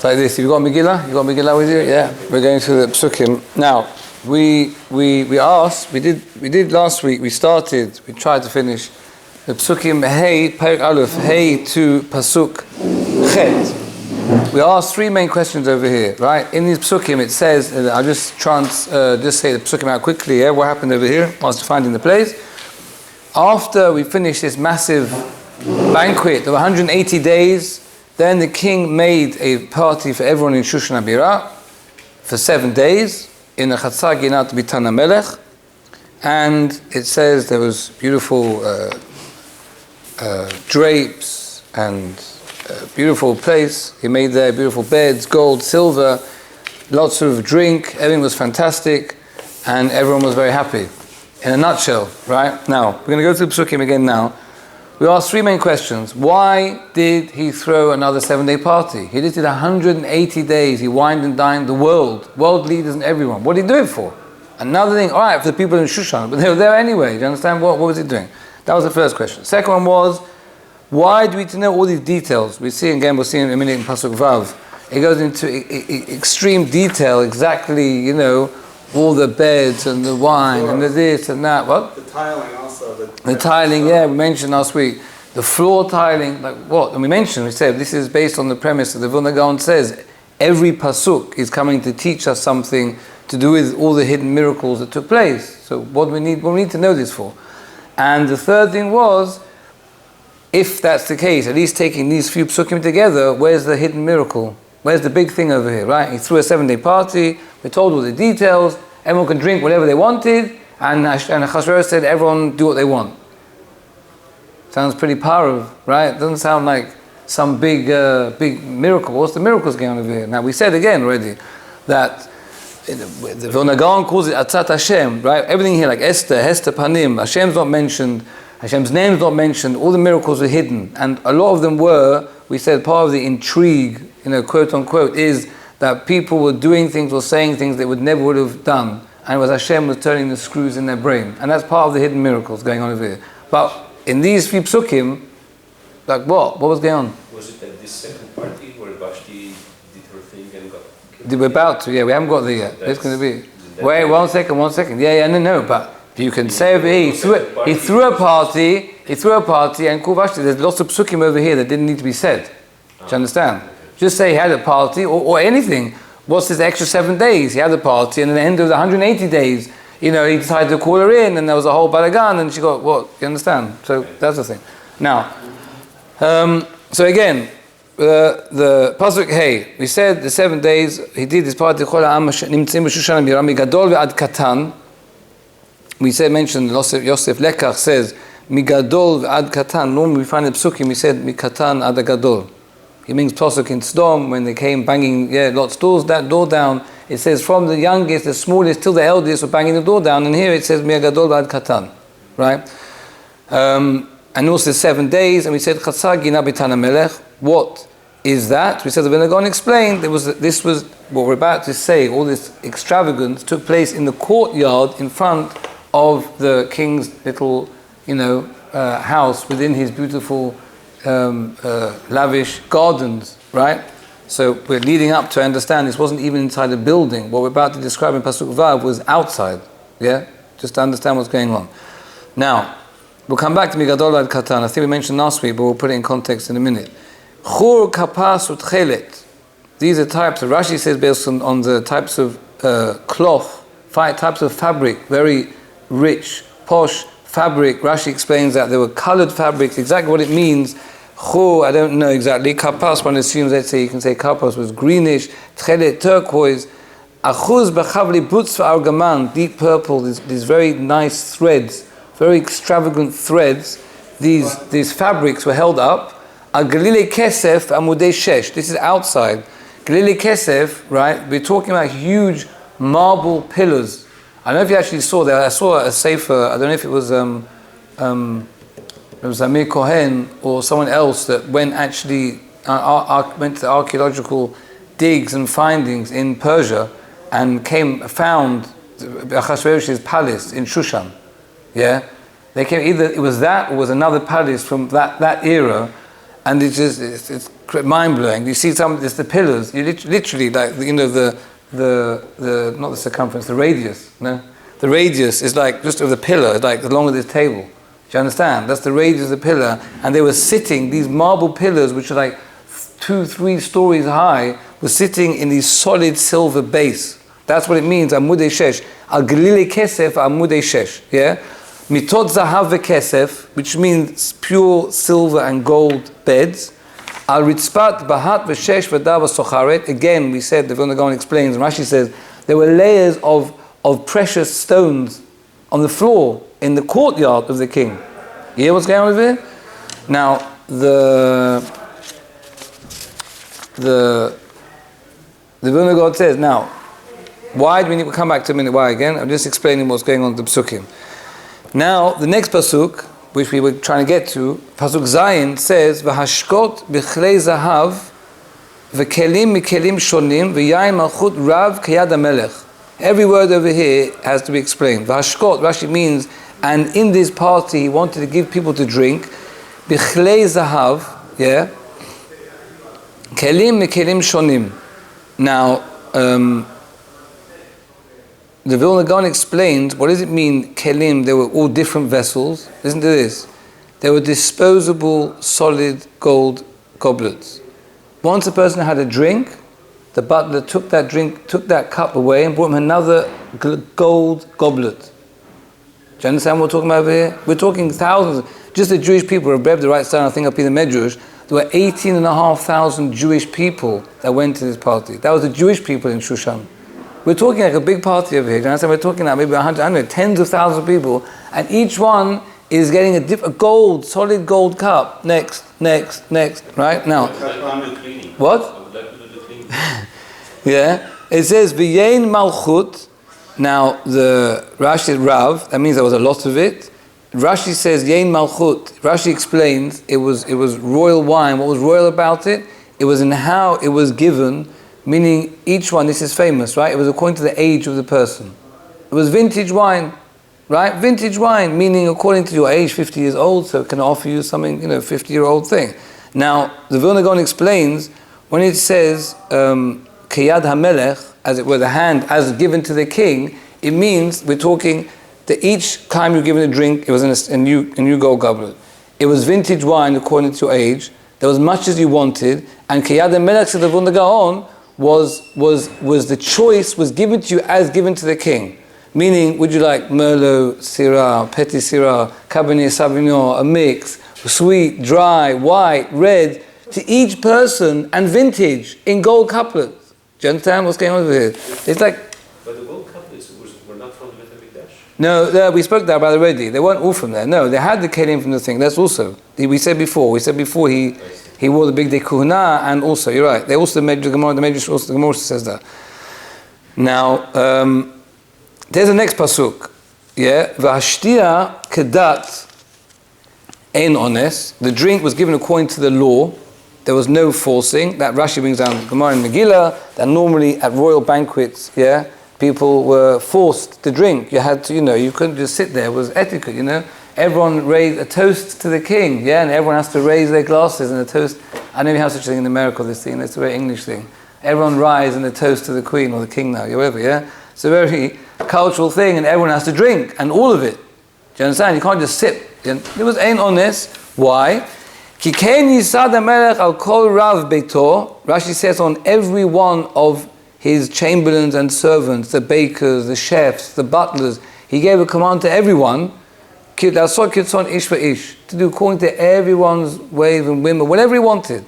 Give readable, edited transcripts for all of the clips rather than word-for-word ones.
It's like this. You got Megillah? You got Megillah with you? Yeah. We're going to the Psukim. Now, we asked, we did last week, we tried to finish the Psukim Hey, Perek Aleph, Hey to Pasuk Chet. We asked three main questions over here, right? In these Psukim it says, I'll just say the Psukim out quickly, yeah? What happened over here whilst finding the place. After we finished this massive banquet of 180 days, then the king made a party for everyone in Shushan HaBirah for 7 days in the Chatzar Ginat Bitan HaMelech, and it says there was beautiful drapes and beautiful place. He made there beautiful beds, gold, silver, lots of drink. Everything was fantastic, and everyone was very happy. In a nutshell, right? Now we're going to go through Psukim again now. We asked three main questions. Why did he throw another 7-day party? He did it 180 days. He wined and dined the world leaders and everyone. What did he do it for? Another thing, all right, for the people in Shushan, but they were there anyway. Do you understand? What was he doing? That was the first question. Second one was, why do we need to know all these details? We'll see in a minute in Pasuk Vav. It goes into extreme detail, exactly, all the beds and the wine and the this and that. What? The tiling also. The tiling, yeah, we mentioned last week. The floor tiling, like what? And we said, this is based on the premise that the Vilna Gaon says, every pasuk is coming to teach us something to do with all the hidden miracles that took place. So what do we need to know this for? And the third thing was, if that's the case, at least taking these few psukim together, where's the hidden miracle? Where's the big thing over here, right? He threw a 7-day party, we're told all the details, everyone can drink whatever they wanted, and Achashverosh said everyone do what they want. Sounds pretty powerful, right? Doesn't sound like some big miracle. What's the miracles going on over here? Now we said again already that the Vilna Gaon calls it Atzat Hashem, right? Everything here like Esther, Hester Panim, Hashem's not mentioned, Hashem's name's not mentioned, all the miracles are hidden. And a lot of them were, we said part of the intrigue, quote unquote, is that people were doing things or saying things they would have done. And it was Hashem was turning the screws in their brain. And that's part of the hidden miracles going on over here. But in these few psukim, like what? What was going on? Was it at this second party where Vashti did her thing and got killed? We're about to, we haven't got there yet. It's going to be. Wait, one second. No, but you can say over here, he threw a party and called Vashti. There's lots of psukim over here that didn't need to be said. Do you understand? Just say he had a party or anything. What's this extra 7 days? He had a party, and at the end of the 180 days, he decided to call her in, and there was a whole balagan, and she got what? You understand? So that's the thing. Now, so again, the pasuk Hey, we said the 7 days he did this party. We mentioned Yosef Lekach says Migadol ad Katan. Normally we find the psukim. We said Mikatan ad Gadol. It means pasuk in Sdom when they came banging Lot's door down. It says from the youngest, the smallest, till the eldest were banging the door down. And here it says Migadol ad Katan, right? And also 7 days. And we said Chatzar Ginat Bitan HaMelech. What is that? We said the Vilna Gaon explained this was what we're about to say. All this extravagance took place in the courtyard in front of the king's little, house within his beautiful, lavish gardens, right? So we're leading up to understand this wasn't even inside a building. What we're about to describe in Pasuk Vav was outside, just to understand what's going on. Now, we'll come back to Migadol ad Katan. I think we mentioned last week, but we'll put it in context in a minute. Chur kapas utchelet. These are types of, Rashi says based on the types of cloth, 5 types of fabric, very rich, posh fabric. Rashi explains that there were colored fabrics. Exactly what it means, chur, I don't know exactly. Kapas, one assumes, you can say kapas was greenish, tchelet, turquoise. Achuz b'chavli butz v'argaman, deep purple, these very nice threads, very extravagant threads. These fabrics were held up. Galile kesef amudei shesh. This is outside. Galile kesef, right? We're talking about huge marble pillars. I don't know if you actually saw that. I saw a sefer. I don't know if it was Amir Cohen or someone else that went to the archaeological digs and findings in Persia and found Achashverosh's palace in Shushan. Yeah, they came either it was that or was another palace from that era. and it's mind-blowing. You see it's the pillars, you literally, like, you know, the not the circumference, the radius, no? The radius is like just of the pillar, like as long as this table. Do you understand? That's the radius of the pillar, and they were sitting, these marble pillars, which are like 2-3 stories high, were sitting in these solid silver base. That's what it means, Amudei Shesh. Al Galile Kesef Amudei Shesh. Yeah? Mitot Zahav Kesef, which means pure silver and gold beds. Al Ritzpat Bahat V'Shesh V'Dav Socharet. Again, we said, the Vilna Gaon explains, and Rashi says, there were layers of precious stones on the floor in the courtyard of the king. You hear what's going on over here? Now, the Vilna Gaon says, now, why do we need to come back to a minute? Why again? I'm just explaining what's going on in the Psukim. Now, the next pasuk, which we were trying to get to, pasuk Zayin says, "V'hashkot b'chlei zahav v'kelim mikelim shonim v'yayin malchut rav k'yad hamelech." Every word over here has to be explained. V'hashkot, Rashi means, and in this party he wanted to give people to drink, b'chlei zahav, yeah, kelim mikelim shonim. Now, the Vilna Gaon explained, what does it mean, kelim? They were all different vessels. Listen to this. They were disposable, solid gold goblets. Once a person had a drink, the butler took that cup away and brought him another gold goblet. Do you understand what we're talking about over here? We're talking thousands. Just the Jewish people, Rebbe writes down, I think up in the Medrash, there were 18,500 Jewish people that went to this party. That was the Jewish people in Shushan. We're talking like a big party over here. Do you understand? We're talking like maybe 100, I don't know, tens of thousands of people, and each one is getting a gold, solid gold cup. Next, right? Now, what? Yeah, it says V'yein Malchut. Now the Rashi Rav, that means there was a lot of it. Rashi says Yein Malchut. Rashi explains it was royal wine. What was royal about it? It was in how it was given, meaning each one, this is famous, right? It was according to the age of the person. It was vintage wine, right? Vintage wine, meaning according to your age, 50 years old, so it can offer you something, 50-year-old thing. Now, the Vilna Gaon explains, when it says Kiyad HaMelech, as it were, the hand as given to the king, it means we're talking that each time you're given a drink, it was in a new gold goblet. It was vintage wine according to your age. There was much as you wanted, and Kiyad HaMelech, said the Vilna Gaon, was the choice was given to you as given to the king. Meaning, would you like Merlot, Syrah, Petit Syrah, Cabernet Sauvignon, a mix, sweet, dry, white, red, to each person, and vintage in gold couplets. Do you understand what's going on over here? It's like... But the gold couplets were not from the Beit HaMikdash? No, we spoke about that already. They weren't all from there. No, they had the kelim from the thing. That's also... We said before he wore the big day kuhuna, and also, you're right, they also made the Gemara, the Gemara says that. Now, there's the next pasuk. Yeah? V'hashtia kedat ein ones. The drink was given according to the law. There was no forcing. That Rashi brings down the Gemara in Megillah, that normally at royal banquets, yeah, people were forced to drink. You had to, you couldn't just sit there. It was etiquette, Everyone raised a toast to the king, yeah, and everyone has to raise their glasses and a toast. I know you have such a thing in America, this thing, that's a very English thing. Everyone rise and a toast to the queen or the king now, whoever, yeah? It's a very cultural thing, and everyone has to drink, and all of it. Do you understand? You can't just sip. It was ain't on this. Why? Ki ken yisad hamelech al kol rav beito. Rashi says on every one of his chamberlains and servants, the bakers, the chefs, the butlers, he gave a command to everyone to do according to everyone's wave and whim, whatever he wanted.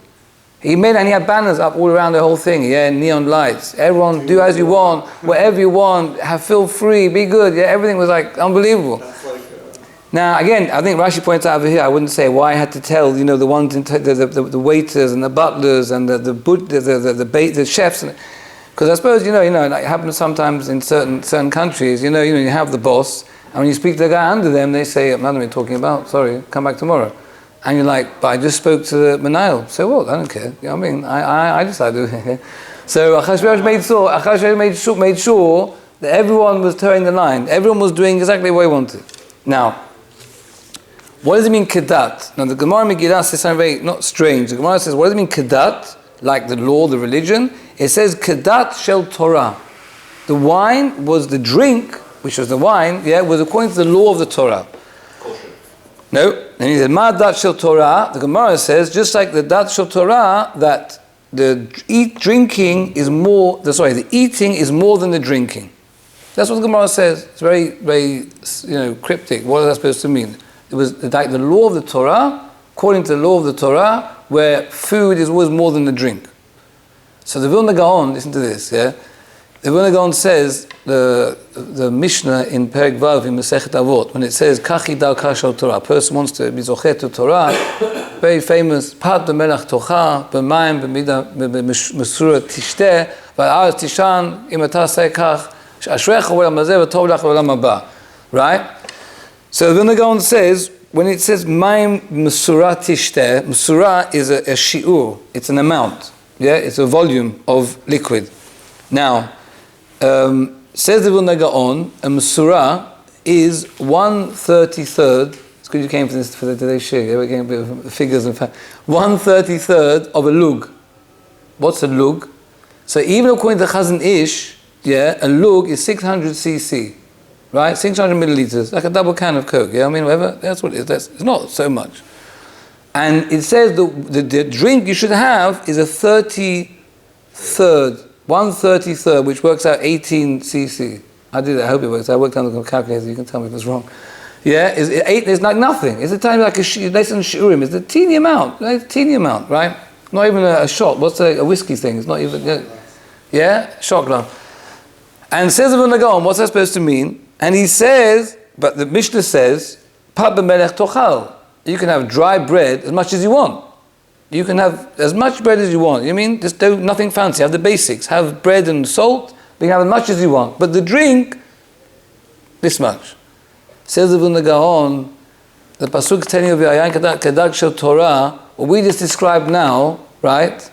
He had banners up all around the whole thing, yeah, neon lights. Everyone do as you want, whatever you want, feel free, be good, yeah, everything was like unbelievable. Now again, I think Rashi points out over here, I wouldn't say why I had to tell, the ones, the waiters and the butlers and the chefs, because I suppose, like it happens sometimes in certain countries, you have the boss, and when you speak to the guy under them, they say, I'm not even talking about, sorry, come back tomorrow. And you're like, but I just spoke to the Manayil. So what? I don't care. You know what I mean? I decided to do it. So Achashverosh made sure that everyone was towing the line. Everyone was doing exactly what he wanted. Now, What does it mean kedat? Now the Gemara Megillah says something very, not strange. The Gemara says, what does it mean kedat? Like the law, the religion. It says kedat shel Torah. The wine was the drink, which was the wine, was according to the law of the Torah. No. And he said, ma dat shel Torah. The Gemara says, just like the dat shel Torah, that the eating is more than the drinking. That's what the Gemara says. It's very, very, cryptic. What is that supposed to mean? It was like the law of the Torah, according to the law of the Torah, where food is always more than the drink. So the Vilna Gaon, listen to this, The Vilna Gaon says, the Mishnah in Perek Vav in Masechet Avot, when it says, Kachi darka shel Torah, a person wants to be zochet to Torah, very famous, Pat b'melach tocha, b'mayim b'mesura tishteh, v'aretz tishan, im ata aseh kach, ashrecha v'olam hazeh v'tov lach v'olam haba. Right? So the Vilna Gaon says, when it says mayim mesura tishteh, mesura is a shi'ur, it's an amount, it's a volume of liquid. Now, says the Vilna Gaon, a mesura is 1/33. It's good you came for this for the today's shir. We came with figures and facts. 1/33 of a lug. What's a lug? So even according to Chazon Ish, a lug is 600 cc. Right, 600 milliliters, like a double can of Coke. I mean, whatever. That's what it is. It's not so much. And it says the drink you should have is a 1/33, which works out 18 cc. I did it. I hope it works. I worked on the calculator. You can tell me if it's wrong. It's like nothing. It's a tiny, like less than shiurim. It's a teeny amount. Right? Not even a shot. What's a whiskey thing? It's not even. Shot glass. And says the Vilna Gaon, what's that supposed to mean? And he says, but the Mishnah says, Pat b'melech tochal. You can have dry bread as much as you want. You can have as much bread as you want. You mean, just do nothing fancy. Have the basics. Have bread and salt. You can have as much as you want. But the drink, this much. Says the Vilna Gaon, the pasuk telling you v'ayin kedat shel Torah. What we just described now, right,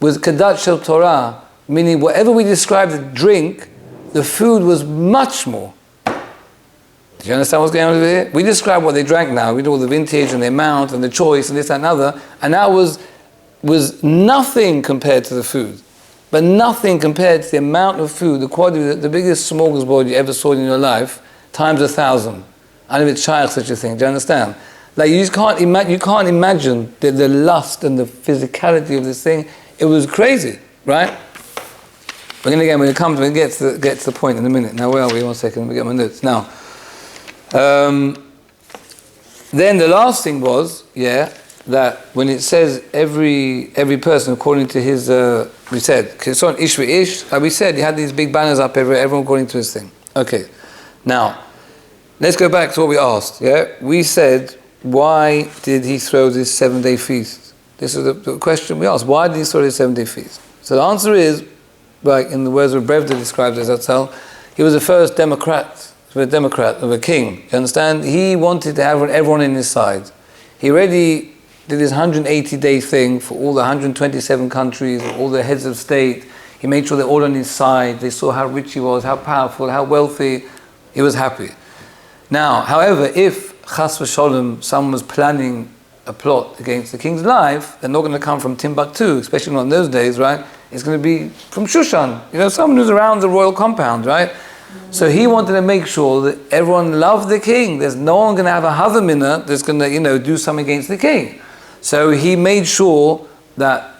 was kedat shel Torah, meaning whatever we described the drink, the food was much more. Do you understand what's going on over here? We describe what they drank now. We do all the vintage and the amount and the choice and this and another. And that was nothing compared to the food. But nothing compared to the amount of food, the quality, the biggest smorgasbord you ever saw in your life, times 1,000. I don't know if it's shaykh such a thing. Do you understand? Like you just can't imagine the lust and the physicality of this thing. It was crazy, right? We're going to get to the point in a minute. Now where are we? 1 second. Let me get my notes. Now. Then the last thing was, that when it says every person according to his, we said, Kison ish v'ish, like we said, he had these big banners up everywhere, everyone according to his thing. Okay, now, let's go back to what we asked, We said, why did he throw this 7-day feast? This is the question we asked, why did he throw this 7-day feast? So the answer is, like in the words of Brevda describes as Atzal, he was the first Democrat of a king. You understand? He wanted to have everyone in his side. He already did this 180-day thing for all the 127 countries, all the heads of state. He made sure they're all on his side. They saw how rich he was, how powerful, how wealthy. He was happy. Now, however, if Chas v'Sholem, someone was planning a plot against the king's life, they're not going to come from Timbuktu, especially not in those days, right? It's going to be from Shushan. Someone who's around the royal compound, right? So he wanted to make sure that everyone loved the king. There's no one going to have a havamina that's going to, do something against the king. So he made sure that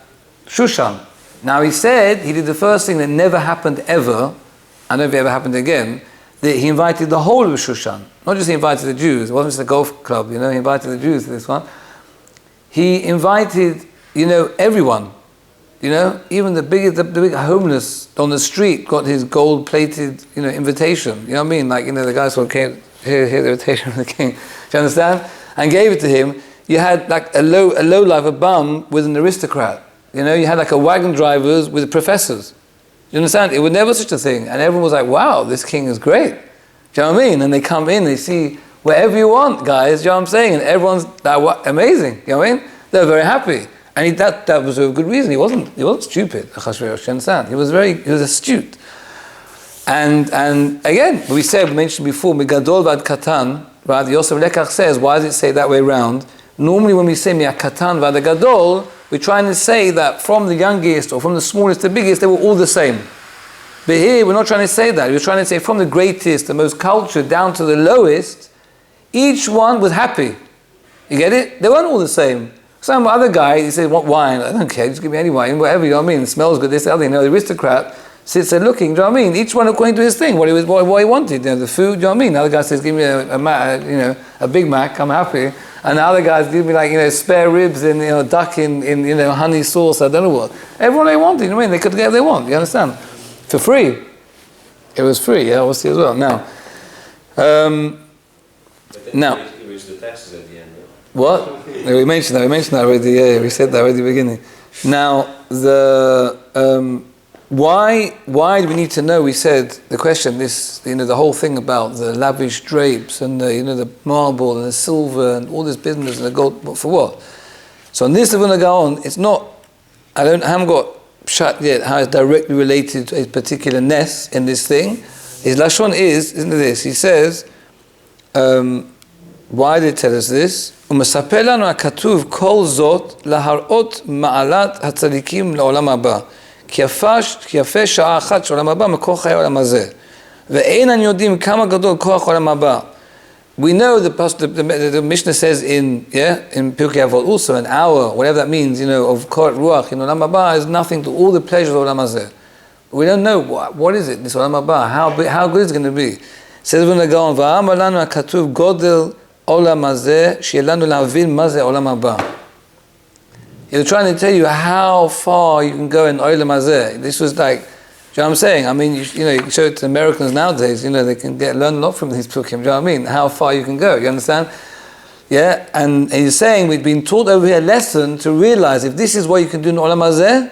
Shushan. Now he said he did the first thing that never happened ever. I don't know if it ever happened again. That he invited the whole of Shushan. Not just he invited the Jews. It wasn't just a golf club. He invited the Jews to this one. He invited, everyone. Even the big homeless on the street got his gold-plated, invitation. You know what I mean? Like, the guys who came, here the invitation from the king. Do you understand? And gave it to him. You had like a lowlife, a bum with an aristocrat. You had like a wagon drivers with professors. You understand? It was never such a thing. And everyone was like, wow, this king is great. Do you know what I mean? And they come in, they see wherever you want, guys. Do you know what I'm saying? And everyone's amazing. You know what I mean? They're very happy. And that was a good reason. He wasn't stupid. Achashverosh, you understand? He was astute. And again, we mentioned before, Megadol Vad Katan, right? The Yosef Lekach says, why does it say that way around? Normally when we say Mi'akatan v'ad gadol, we're trying to say that from the youngest or from the smallest to the biggest, they were all the same. But here, we're not trying to say that. We're trying to say from the greatest, the most cultured, down to the lowest, each one was happy. You get it? They weren't all the same. Some other guy, he said, want wine? I don't care, just give me any wine, whatever, you know what I mean? It smells good, this, the other, you know, the aristocrat sits there looking, do you know what I mean? Each one according to his thing, what he wanted, you know, the food, do you know what I mean? The other guy says, give me a Big Mac, I'm happy. And the other guys give me like, you know, spare ribs and, you know, duck in you know, honey sauce, I don't know what. Everyone they wanted, you know what I mean? They could get what they want, you understand? For free. It was free, yeah, obviously as well. Now, now. It was the taxes at the end, no? What? Yeah, we mentioned that already, yeah, we said that already at the beginning. Now, why do we need to know? We said the question, this, you know, the whole thing about the lavish drapes and the, you know, the marble and the silver and all this business and the gold, for what? So on this Vilna Gaon, it's not, I haven't got shut yet how it's directly related to a particular ness in this thing. His lashon isn't this? He says, why did it tell us this? ומספר לנו הכתוב כל זאת להראות מעלת הצדיקים לעולם הבא. כי יפה שעה אחת של עולם הבא מכוח חיי העולם הזה. ואין אני יודעים כמה גדול כוח העולם הבא. We know the Mishnah says in Pirkei Avot also an hour, whatever that means, you know, of Korat Ruach in Olam Haba is nothing to all the pleasures of Olam Hazeh. We don't know what is it, this Olam Haba, how good is it going to be. Says Vilna Gaon, "Va'amar lanu hakatuv godel Olam Hazeh, she'yeh lanu la'avin ma zeh Olam Haba." He was trying to tell you how far you can go in Olam Hazeh. This was like, do you know what I'm saying? I mean, you know, you show it to Americans nowadays, you know, they can learn a lot from these Purim, do you know what I mean? How far you can go, you understand? Yeah, and he's saying we've been taught over here a lesson to realize if this is what you can do in Olam Hazeh,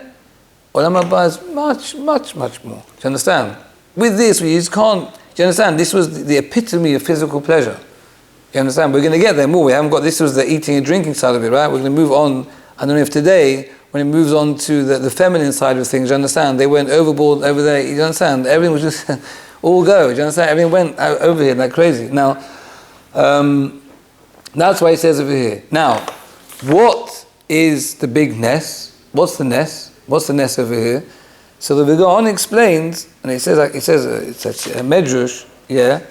Olam Haba is much, much, much more. Do you understand? With this, we just can't, do you understand? This was the epitome of physical pleasure. You understand? We're going to get there more. We haven't got, this was the eating and drinking side of it, right? We're going to move on, I don't know if today, when it moves on to the feminine side of things, you understand? They went overboard over there, you understand? Everything was just all go, you understand? Everything went over here like crazy. Now, that's why he says over here. Now, what is the big ness? What's the ness? What's the ness over here? So the Vilna Gaon explains, and it says it's a medrash, yeah.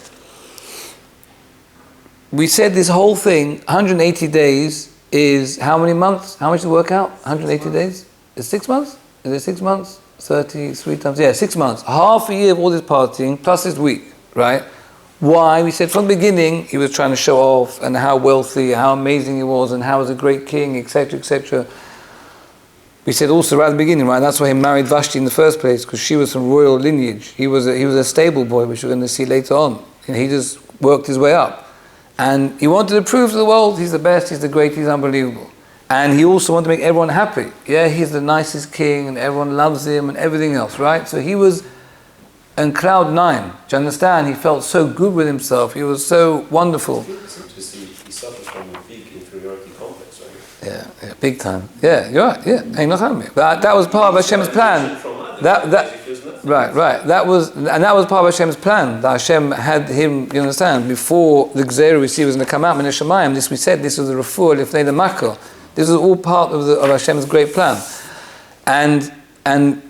We said this whole thing, 180 days, is how many months? How much to work out? 180 days? Is it 6 months? Is it 6 months? 33 times? Yeah, 6 months. Half a year of all this partying, plus this week, right? Why? We said from the beginning, he was trying to show off and how wealthy, how amazing he was, and how he was a great king, etc., etc. We said also right at the beginning, right? That's why he married Vashti in the first place, because she was from royal lineage. He was a stable boy, which we're going to see later on. And he just worked his way up. And he wanted to prove to the world he's the best, he's the great, he's unbelievable. And he also wanted to make everyone happy. Yeah, he's the nicest king and everyone loves him and everything else, right? So he was on cloud 9. Do you understand? He felt so good with himself. He was so wonderful. It's interesting. He suffered from a big inferiority complex, right? Yeah, big time. Yeah, you're right. Yeah, but that was part of Hashem's plan. Right. That was part of Hashem's plan. That Hashem had him, you understand, before the Gzeira was going to come out, Min Hashemayim. This we said, this was the refuah lifnei the Makkah. This was all part of Hashem's great plan. And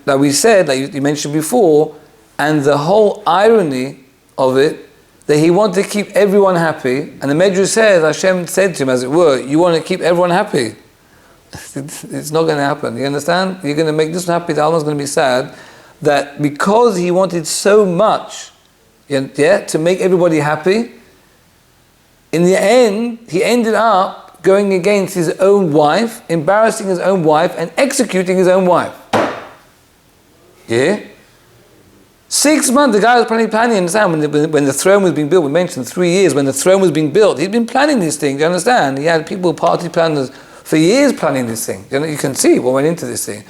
like we said, like you mentioned before, and the whole irony of it, that he wanted to keep everyone happy, and the Medrash says, Hashem said to him, as it were, you want to keep everyone happy. It's not going to happen. You understand? You're going to make this one happy, the other one's going to be sad. That because he wanted so much, to make everybody happy, in the end, he ended up going against his own wife, embarrassing his own wife, and executing his own wife. Yeah? 6 months, the guy was planning, understand, when the throne was being built, we mentioned 3 years, when the throne was being built, he'd been planning this thing, do you understand? He had people, party planners, for years planning this thing. You can see what went into this thing.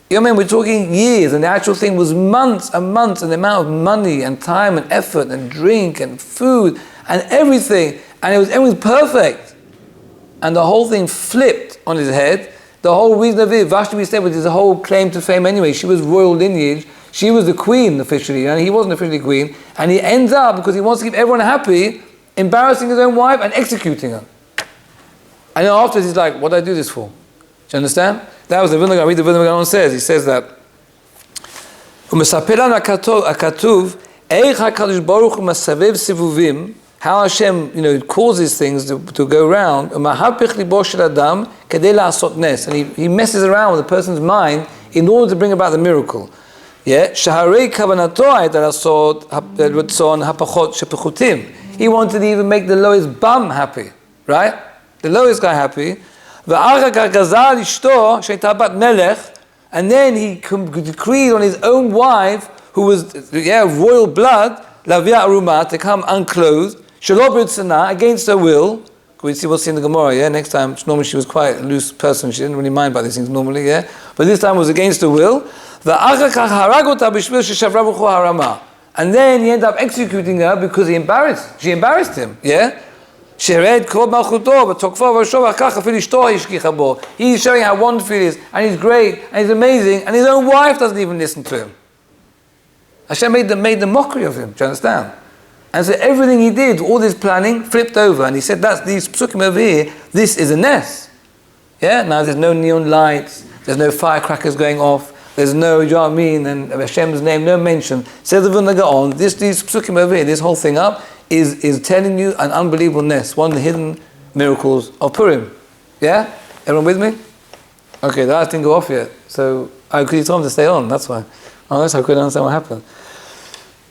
You know what I mean? We're talking years, and the actual thing was months and months, and the amount of money and time and effort and drink and food and everything, and everything was perfect. And the whole thing flipped on his head. The whole reason of it, Vashti, we said, was his whole claim to fame anyway. She was royal lineage. She was the queen officially, and he wasn't officially queen. And he ends up, because he wants to keep everyone happy, embarrassing his own wife and executing her. And then afterwards he's like, what did I do this for? Do you understand? That was the Vilna Gaon. Read the Vilna Gaon says. He says that how Hashem, causes things to go around, and he messes around with the person's mind in order to bring about the miracle. Yeah, he wanted to even make the lowest bum happy, right? The lowest guy happy. And then he decreed on his own wife, who was royal blood, to come unclothed, against her will. We'll see in the Gemara, next time. Normally she was quite a loose person, she didn't really mind about these things normally, but this time it was against her will. And then he ended up executing her because she embarrassed him, He's showing how wonderful he is, and he's great, and he's amazing, and his own wife doesn't even listen to him. Hashem made the mockery of him, do you understand? And so everything he did, all this planning, flipped over, and he said, that's these psukim over here, this is a nest. Now there's no neon lights, there's no firecrackers going off, there's no, you know what I mean, and Hashem's name, no mention. Says the Vilna Gaon, these psukim over here, this whole thing up, is telling you an unbelievable nest, one of the hidden miracles of Purim. Everyone with me? Okay, the lights didn't go off yet, so because you told him to stay on, that's why. That's how I couldn't understand what happened.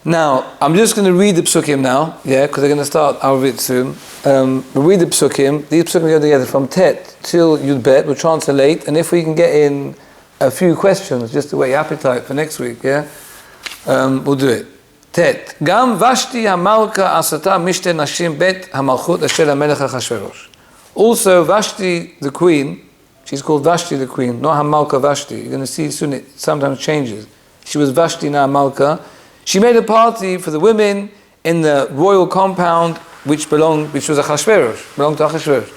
Now, I'm just going to read the psukim now, because they're going to start our bit soon. We'll read the psukim. These psukim go together from Tet till Yud Bet. We'll translate, and if we can get in a few questions, just to whet your appetite for next week, we'll do it. Tet. Gam Vashti Hamalka Asata Mishte Nashim Bet Hamalchut Asher HaMelech HaChashverosh. Also, Vashti the queen, she's called Vashti the queen, not Hamalka Vashti. You're going to see soon it sometimes changes. She was Vashti, now Hamalka. She made a party for the women in the royal compound which was Achashverosh, belonged to Achashverosh.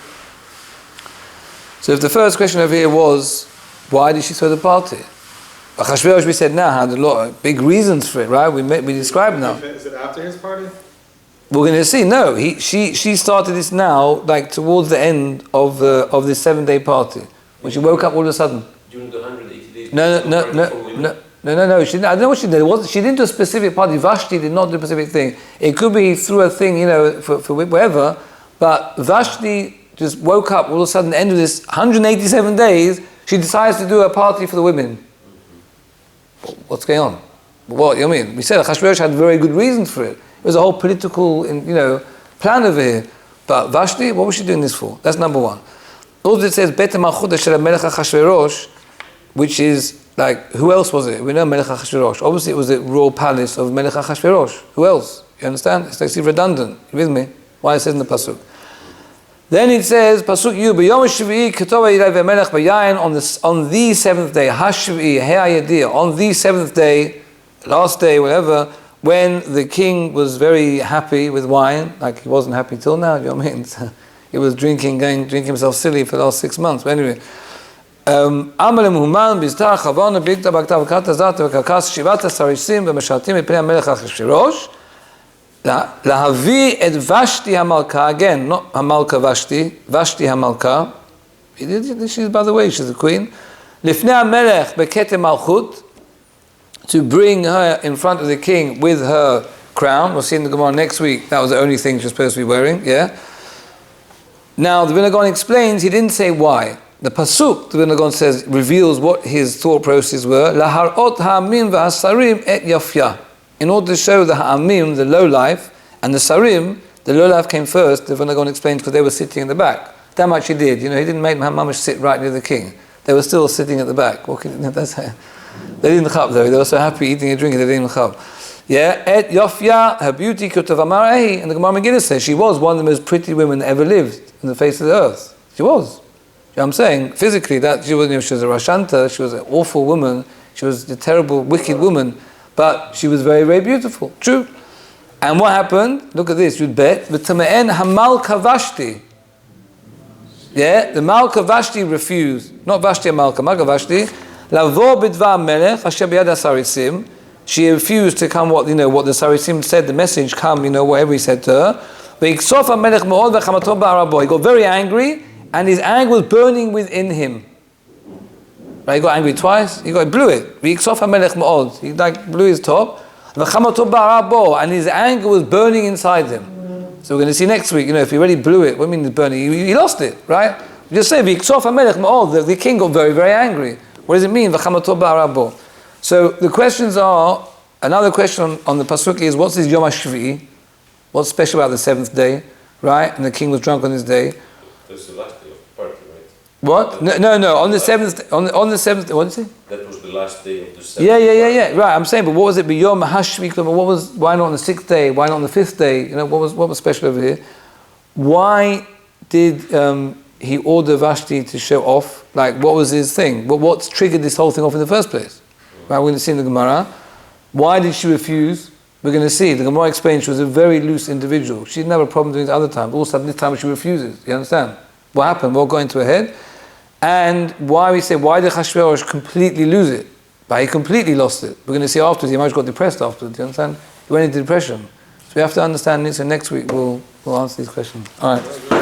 So if the first question over here was, why did she throw the party? Achashverosh, we said now, had a lot of big reasons for it, right? We described now. Is it after his party? We're going to see. No, she started this now, like towards the end of this 7-day party, when she woke up all of a sudden. During the 180 days. No. She didn't, I don't know what she did. She didn't do a specific party. Vashti did not do a specific thing. It could be through a thing, for whatever. But Vashti just woke up all of a sudden. At the end of this 187 days, she decides to do a party for the women. What's going on? What, you know what I mean? We said Achashverosh had very good reasons for it. It was a whole political, plan over here. But Vashti, what was she doing this for? That's number one. Also it says, Bet HaMalchut Asher HaMelech HaChashverosh, which is, like, who else was it? We know Melech HaChashverosh. Obviously it was the royal palace of Melech HaChashverosh. Who else? You understand? It's actually redundant. You with me? Why it says in the Pasuk. Then it says, Pasuk Yu, B'yom Shvi'i Ketova Yilai V'melech B'yayin, on the 7th day, Hashvi'i, He'ayadir, on the 7th day, last day, whatever, when the king was very happy with wine, like he wasn't happy till now, you know what I mean? He was drinking himself silly for the last 6 months. But anyway, Amalem Human, Biztar, Chavana, Bigta, Bagta, Vakata, Zata, Vakakas, Shivata, Sarisim, V'Mashatim, V'Pnei HaMelech HaChashverosh, Lahavi et Vashti Hamalka, again, not Hamalka Vashti, Vashti Hamalka. She's, by the way, she's the queen. Lifnei HaMelech Bekete Malchut, to bring her in front of the king with her crown. We'll see in the Gemara next week. That was the only thing she was supposed to be wearing, Now, the Vilna Gaon explains, he didn't say why. The Pasuk, the Vilna Gaon says, reveals what his thought processes were. Laharot ha'amim v'hasarim et yafya. In order to show the ha'amim, the low life, and the sarim, the low life came first, the Vilna Gaon explains, because they were sitting in the back. That much he did. He didn't make Mamash sit right near the king. They were still sitting at the back. They didn't chab though. They were so happy eating and drinking, they didn't chab. Et Yofya, her beauty, Kutav Amarahi, and the Gemara Megillah says she was one of the most pretty women that ever lived in the face of the earth. She was. You know what I'm saying? Physically, she was a Rashanta, she was an awful woman, she was a terrible, wicked woman, but she was very, very beautiful. True. And what happened? Look at this, Yud Bet, V'tama'en Hamalka Vashti. The Malka Vashti refused, not Vashti Malka, Malka Vashti, Lavo Bidva Melech, Hashem B'yad HaSarisim. She refused to come what the Sarisim said, the message come, whatever he said to her. Ve'iksof HaMelech me'od ve'chamato ba'arabo. He got very angry, and his anger was burning within him. Right, he got angry twice. He blew it. Ve'iksof HaMelech me'od. He blew his top. Ve'chamato ba'arabo, and his anger was burning inside him. So we're going to see next week. If he already blew it, what do you mean it's burning? He lost it, right? We just say ve'iksof HaMelech me'od. The king got very, very angry. What does it mean? Ve'chamato ba'arabo. So the questions are. Another question on the pasuk is, what's his Yom HaShvi'i? What's special about the seventh day, right? And the king was drunk on this day. That's the last day of the party, right? What? No. On the seventh. On the seventh. What did you say? That was the last day of the seventh. Yeah. Right. I'm saying, but what was it? Yom HaShvi'i. Why not on the sixth day? Why not on the fifth day? What was special over here? Why did he order Vashti to show off? Like, what was his thing? What's triggered this whole thing off in the first place? Right. We're going to see in the Gemara. Why did she refuse? We're going to see. The Gemara explains she was a very loose individual. She didn't have a problem doing it other times. All of a sudden, this time she refuses. You understand? What happened? What got into her head? And why we say, why did Achashverosh completely lose it? But he completely lost it. We're going to see afterwards. He might have got depressed afterwards. You understand? He went into depression. So we have to understand this, and next week we'll answer these questions. All right.